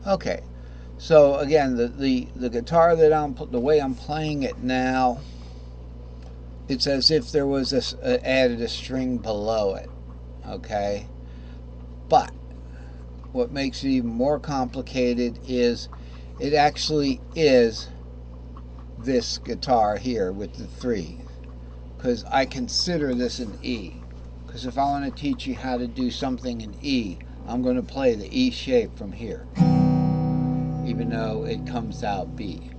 Okay, so again, the guitar that the way I'm playing it now, it's as if there was added a string below it. Okay, but what makes it even more complicated is it actually is this guitar here with the three, because I consider this an E. Because if I want to teach you how to do something in E, I'm going to play the E shape from here, even though it comes out B.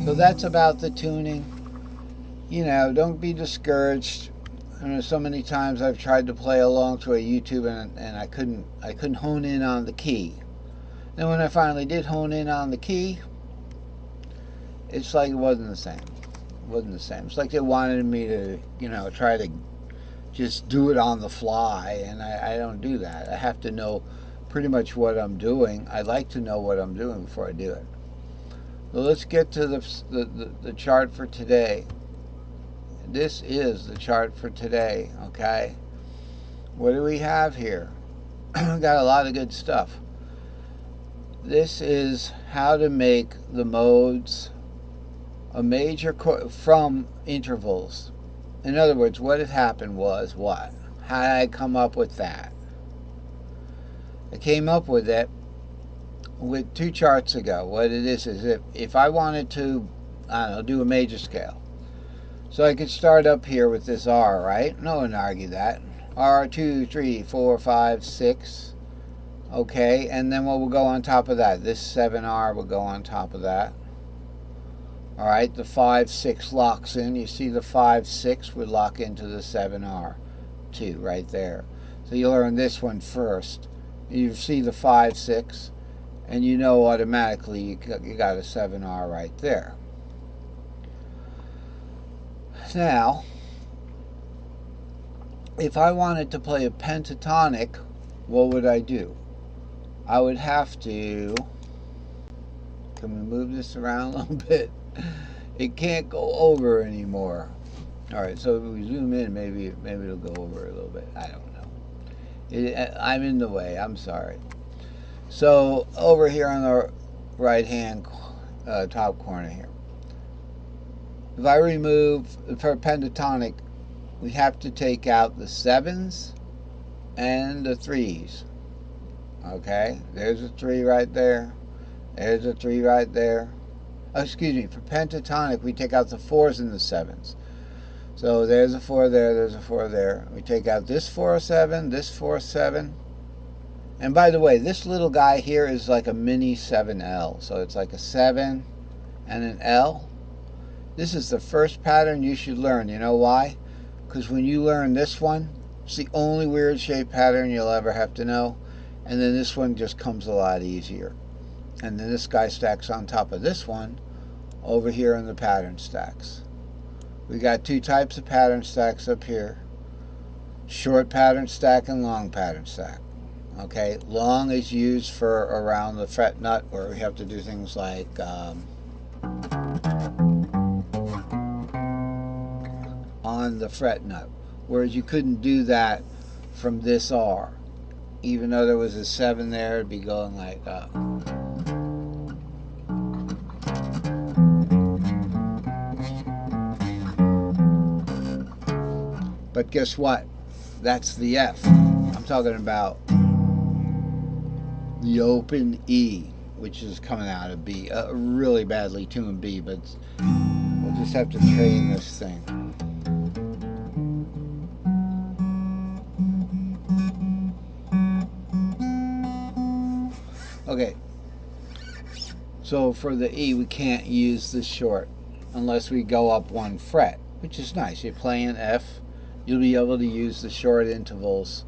So that's about the tuning. You know, don't be discouraged. I know so many times I've tried to play along to a YouTube and I couldn't hone in on the key. Then when I finally did hone in on the key, it's like it wasn't the same. It wasn't the same. It's like they wanted me to, you know, try to just do it on the fly, and I don't do that. I have to know pretty much what I'm doing. I like to know what I'm doing before I do it. So let's get to the chart for today. This is the chart for today, okay? What do we have here? Got a lot of good stuff. This is how to make the modes a major chord from intervals. In other words, what had happened was what? How did I come up with that? I came up with it with two charts ago. What it is if I wanted to, I don't know, do a major scale. So I could start up here with this R, right? No one argue that. R, 2, 3, 4, 5, 6. Okay, and then what will go on top of that? This 7R will go on top of that. All right, the 5, 6 locks in. You see the 5, 6 would lock into the 7R, 2 right there. So you learn this one first. You see the 5, 6, and you know automatically you got a 7R right there. Now, if I wanted to play a pentatonic, what would I do? I would have to, can we move this around a little bit? It can't go over anymore. All right, so if we zoom in, maybe it'll go over a little bit. I don't know. I'm in the way. I'm sorry. So over here on the right hand top corner here, if I remove for pentatonic, we have to take out the 7s and the 3s. Okay, there's a 3 right there. There's a 3 right there. Oh, excuse me, for pentatonic, we take out the 4s and the 7s. So there's a 4 there, there's a 4 there. We take out this 4, 7, this 4, 7. And by the way, this little guy here is like a mini 7L. So it's like a 7 and an L. This is the first pattern you should learn. You know why? Because when you learn this one, it's the only weird shape pattern you'll ever have to know. And then this one just comes a lot easier. And then this guy stacks on top of this one over here in the pattern stacks. We got two types of pattern stacks up here. Short pattern stack and long pattern stack. Okay, long is used for around the fret nut where we have to do things like on the fret nut, whereas you couldn't do that from this R. Even though there was a 7 there, it'd be going like but guess what? That's the F. I'm talking about the open E, which is coming out of B. A really badly tuned B, but we'll just have to train this thing. Okay, so for the E, we can't use the short unless we go up one fret, which is nice. You play an F, you'll be able to use the short intervals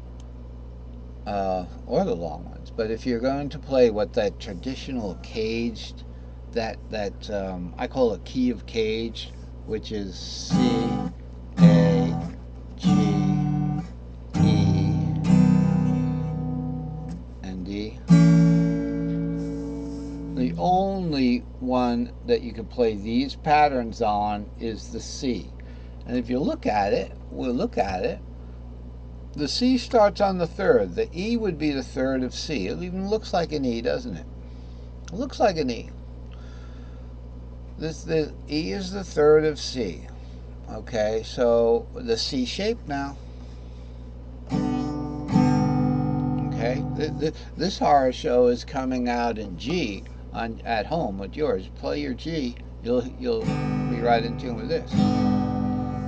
or the long ones. But if you're going to play what that traditional caged, that I call it key of cage, which is C, A, G, E, and D. The only one that you can play these patterns on is the C. And if you look at it, we'll look at it. The C starts on the third. The E would be the third of C. It even looks like an E, doesn't it? It looks like an E. The E is the third of C. Okay, so the C shape now. Okay, this horror show is coming out in G at home with yours. Play your G, you'll be right in tune with this.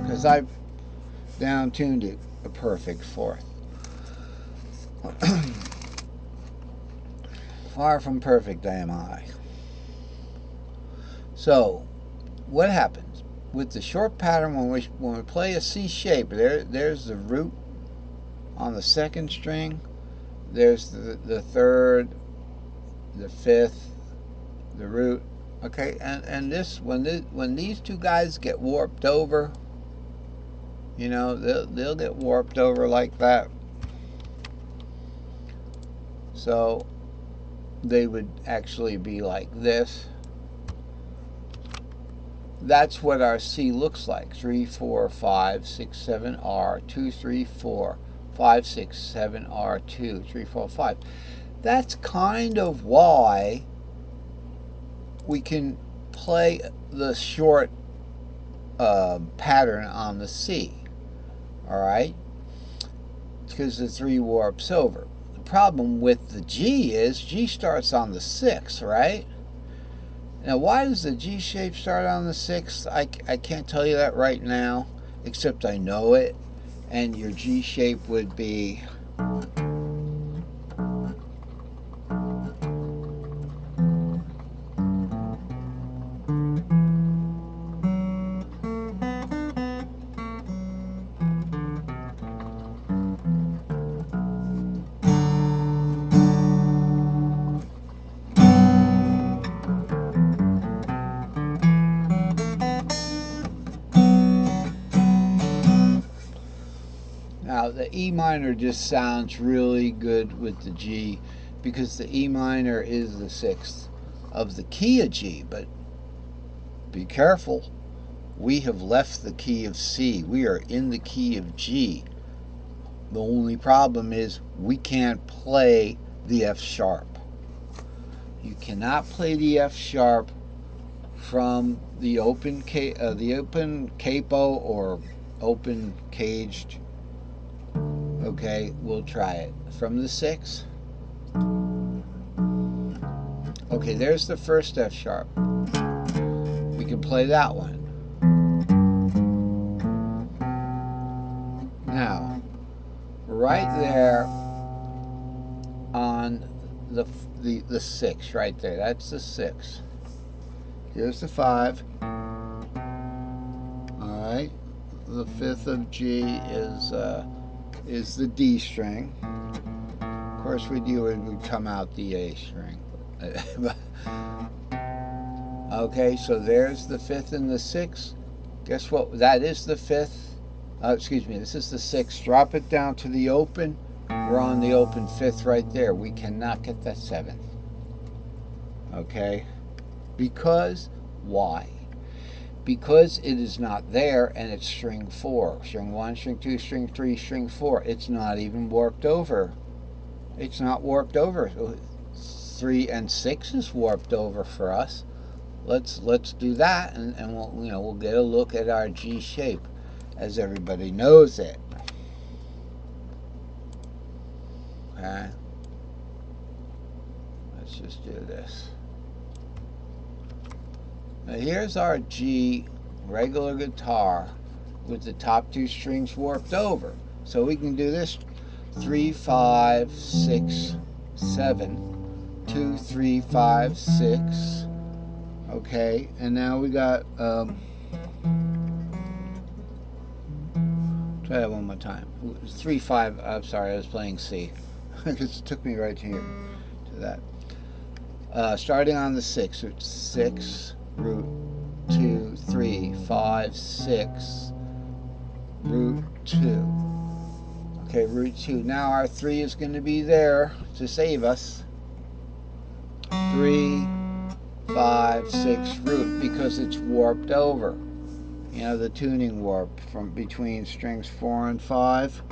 Because I've down tuned it a perfect fourth. Far from perfect am I. So, what happens with the short pattern when we play a C shape? There's the root on the second string. There's the third, the fifth, the root. Okay, and this when these two guys get warped over, you know, they'll get warped over like that. So they would actually be like this. That's what our C looks like. 3, 4, 5, 6, 7, R, 2, 3, 4, 5, 6, 7, R, 2, 3, 4, 5. That's kind of why we can play the short pattern on the C. Alright? Because the 3 warps over. The problem with the G is G starts on the 6, right? Now, why does the G shape start on the 6th? I can't tell you that right now, except I know it. And your G shape would be now, the E minor just sounds really good with the G because the E minor is the 6th of the key of G. But be careful, we have left the key of C. We are in the key of G. The only problem is we can't play the F sharp. You cannot play the F sharp from the open capo or open caged. Okay, we'll try it. From the 6. Okay, there's the first F sharp. We can play that one. Now, right there on the 6, right there. That's the 6. Here's the 5. Alright. The 5th of G is the D string. Of course, with you it would come out the A string. Okay, so there's the 5th and the 6th. Guess what? That is the 5th. Excuse me, this is the 6th. Drop it down to the open. We're on the open 5th right there. We cannot get that 7th. Okay? Because, why? Because it is not there and it's string 4. String 1, string 2, string 3, string 4. It's not even warped over. It's not warped over. 3 and 6 is warped over for us. Let's do that and we'll get a look at our G shape as everybody knows it. Okay. Let's just do this. Now here's our G regular guitar with the top 2 strings warped over. So we can do this 3, 5, 6, 7, 2, 3, 5, 6. Okay, and now we got try that one more time. 3, 5. I'm sorry, I was playing C. It just took me right here to that. Starting on the 6. It's 6, root 2, 3, 5, 6, root 2. Okay, root 2. Now our 3 is going to be there to save us. 3, 5, 6, root, because it's warped over. You know, the tuning warp from between strings 4 and 5.